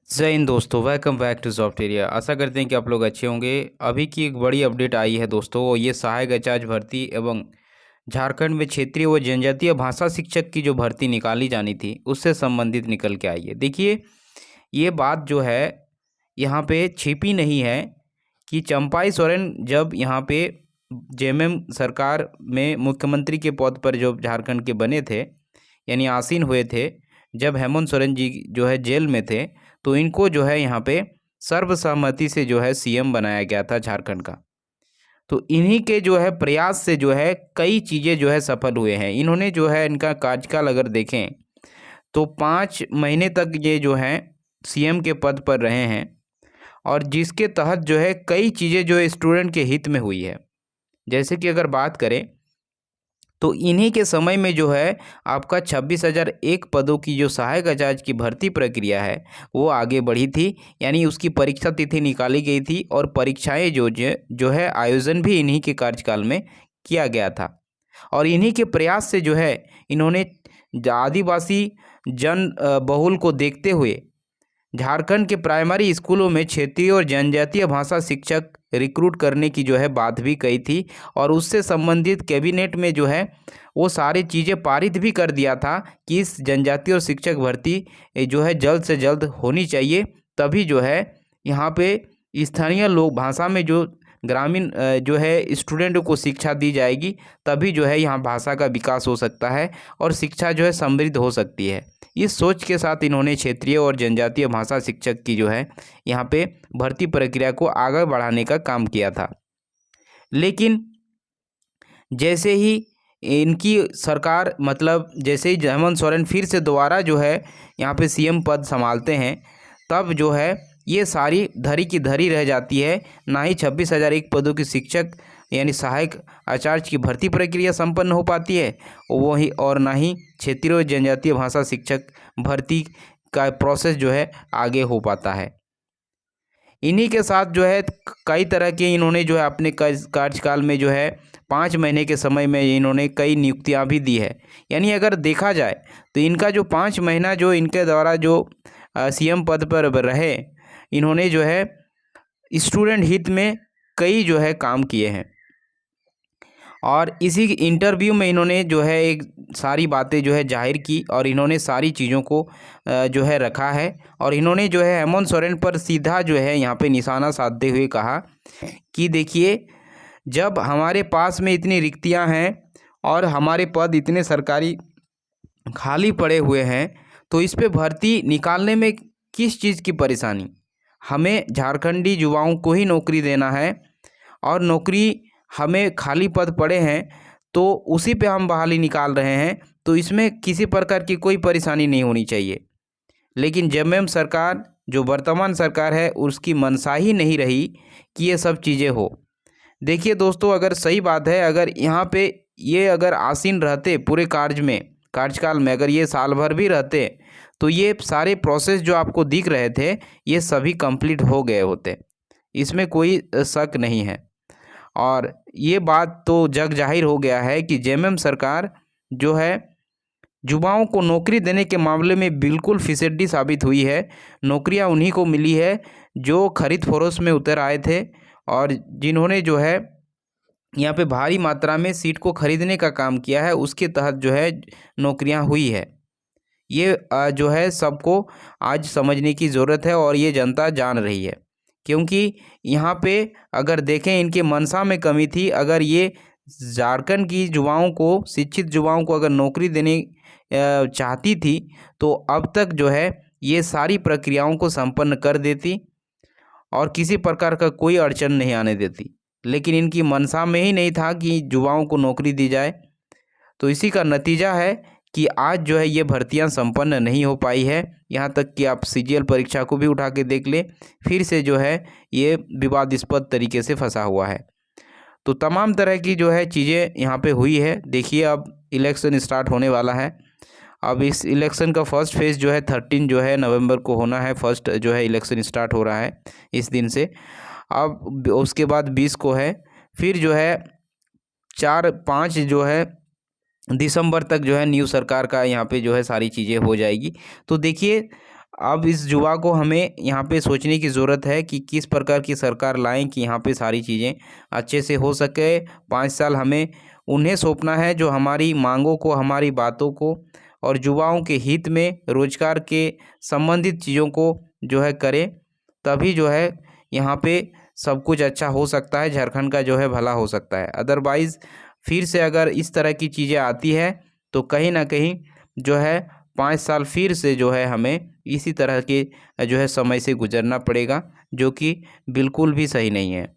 जय हिंद दोस्तों, welcome back to software. आशा करते हैं कि आप लोग अच्छे होंगे। अभी की एक बड़ी अपडेट आई है दोस्तों, ये सहायक आचार्य भर्ती एवं झारखंड में क्षेत्रीय व जनजातीय भाषा शिक्षक की जो भर्ती निकाली जानी थी उससे संबंधित निकल के आई है। देखिए, ये बात जो है यहाँ पे छिपी नहीं है कि चंपाई सोरेन जब यहाँ पे जेएमएम सरकार में मुख्यमंत्री के पद पर जो झारखंड के बने थे, यानी आसीन हुए थे, जब हेमंत सोरेन जी जो है जेल में थे, तो इनको जो है यहाँ पे सर्वसम्मति से जो है सीएम बनाया गया था झारखंड का। तो इन्हीं के जो है प्रयास से जो है कई चीज़ें जो है सफल हुए हैं। इन्होंने जो है इनका कार्यकाल अगर देखें तो 5 महीने तक ये जो है सीएम के पद पर रहे हैं, और जिसके तहत जो है कई चीज़ें जो है स्टूडेंट के हित में हुई है। जैसे कि अगर बात करें तो इन्हीं के समय में जो है आपका 26,001 पदों की जो सहायक आचार्य की भर्ती प्रक्रिया है वो आगे बढ़ी थी। यानी उसकी परीक्षा तिथि निकाली गई थी और परीक्षाएं जो है आयोजन भी इन्हीं के कार्यकाल में किया गया था। और इन्हीं के प्रयास से जो है इन्होंने आदिवासी जन बहुल को देखते हुए झारखंड के प्राइमरी स्कूलों में क्षेत्रीय और जनजातीय भाषा शिक्षक रिक्रूट करने की जो है बात भी कही थी, और उससे संबंधित कैबिनेट में जो है वो सारी चीज़ें पारित भी कर दिया था कि इस जनजातीय और शिक्षक भर्ती जो है जल्द से जल्द होनी चाहिए। तभी जो है यहाँ पे स्थानीय लोग भाषा में जो ग्रामीण जो है स्टूडेंट को शिक्षा दी जाएगी, तभी जो है यहाँ भाषा का विकास हो सकता है और शिक्षा जो है समृद्ध हो सकती है। इस सोच के साथ इन्होंने क्षेत्रीय और जनजातीय भाषा शिक्षक की जो है यहाँ पे भर्ती प्रक्रिया को आगे बढ़ाने का काम किया था। लेकिन जैसे ही इनकी सरकार, मतलब जैसे ही हेमंत सोरेन फिर से दोबारा जो है यहाँ पे सीएम पद संभालते हैं, तब जो है ये सारी धरी की धरी रह जाती है। ना ही 26,001 पदों की शिक्षक यानी सहायक आचार्य की भर्ती प्रक्रिया संपन्न हो पाती है, वही और ना ही क्षेत्रीय और जनजातीय भाषा शिक्षक भर्ती का प्रोसेस जो है आगे हो पाता है। इन्हीं के साथ जो है कई तरह के इन्होंने जो है अपने कार्यकाल में जो है 5 महीने के समय में इन्होंने कई नियुक्तियां भी दी है। यानी अगर देखा जाए तो इनका जो 5 महीना जो इनके द्वारा जो सीएम पद पर रहे, इन्होंने जो है स्टूडेंट हित में कई जो है काम किए हैं। और इसी इंटरव्यू में इन्होंने जो है एक सारी बातें जो है जाहिर की, और इन्होंने सारी चीज़ों को जो है रखा है। और इन्होंने जो है हेमंत सोरेन पर सीधा जो है यहाँ पे निशाना साधते हुए कहा कि देखिए, जब हमारे पास में इतनी रिक्तियाँ हैं और हमारे पद इतने सरकारी खाली पड़े हुए हैं, तो इस पे भर्ती निकालने में किस चीज़ की परेशानी। हमें झारखंडी युवाओं को ही नौकरी देना है, और नौकरी हमें खाली पद पड़े हैं तो उसी पे हम बहाली निकाल रहे हैं, तो इसमें किसी प्रकार की कोई परेशानी नहीं होनी चाहिए। लेकिन जेएमएम सरकार जो वर्तमान सरकार है उसकी मनसा ही नहीं रही कि ये सब चीज़ें हो। देखिए दोस्तों, अगर सही बात है, अगर यहाँ पे ये अगर आसीन रहते पूरे कार्यकाल में अगर ये साल भर भी रहते, तो ये सारे प्रोसेस जो आपको दिख रहे थे ये सभी कंप्लीट हो गए होते, इसमें कोई शक नहीं है। और ये बात तो जग जाहिर हो गया है कि जेएमएम सरकार जो है युवाओं को नौकरी देने के मामले में बिल्कुल फिसड्डी साबित हुई है। नौकरियां उन्हीं को मिली है जो खरीद फरोख्त में उतर आए थे, और जिन्होंने जो है यहाँ पे भारी मात्रा में सीट को खरीदने का काम किया है, उसके तहत जो है नौकरियां हुई है। ये जो है सबको आज समझने की ज़रूरत है, और ये जनता जान रही है। क्योंकि यहाँ पे अगर देखें इनके मंशा में कमी थी। अगर ये झारखंड की युवाओं को, शिक्षित युवाओं को अगर नौकरी देने चाहती थी, तो अब तक जो है ये सारी प्रक्रियाओं को संपन्न कर देती और किसी प्रकार का कोई अड़चन नहीं आने देती। लेकिन इनकी मंशा में ही नहीं था कि युवाओं को नौकरी दी जाए। तो इसी का नतीजा है कि आज जो है ये भर्तियां संपन्न नहीं हो पाई है। यहाँ तक कि आप सीजीएल परीक्षा को भी उठा के देख लें, फिर से जो है ये विवादास्पद तरीके से फंसा हुआ है। तो तमाम तरह की जो है चीज़ें यहाँ पे हुई है। देखिए, अब इलेक्शन स्टार्ट होने वाला है। अब इस इलेक्शन का फर्स्ट फेज़ जो है 13 जो है नवंबर को होना है। फर्स्ट जो है इलेक्शन स्टार्ट हो रहा है इस दिन से। अब उसके बाद 20 को है, फिर जो है 4-5 जो है दिसंबर तक जो है न्यू सरकार का यहाँ पे जो है सारी चीज़ें हो जाएगी। तो देखिए, अब इस युवा को हमें यहाँ पे सोचने की ज़रूरत है कि किस प्रकार की सरकार लाएं कि यहाँ पे सारी चीज़ें अच्छे से हो सके। 5 साल हमें उन्हें सौंपना है जो हमारी मांगों को, हमारी बातों को और युवाओं के हित में रोजगार के संबंधित चीज़ों को जो है करें, तभी जो है यहाँ पे सब कुछ अच्छा हो सकता है, झारखंड का जो है भला हो सकता है। अदरवाइज़ फिर से अगर इस तरह की चीज़ें आती है तो कहीं ना कहीं जो है 5 साल फिर से जो है हमें इसी तरह के जो है समय से गुजरना पड़ेगा, जो कि बिल्कुल भी सही नहीं है।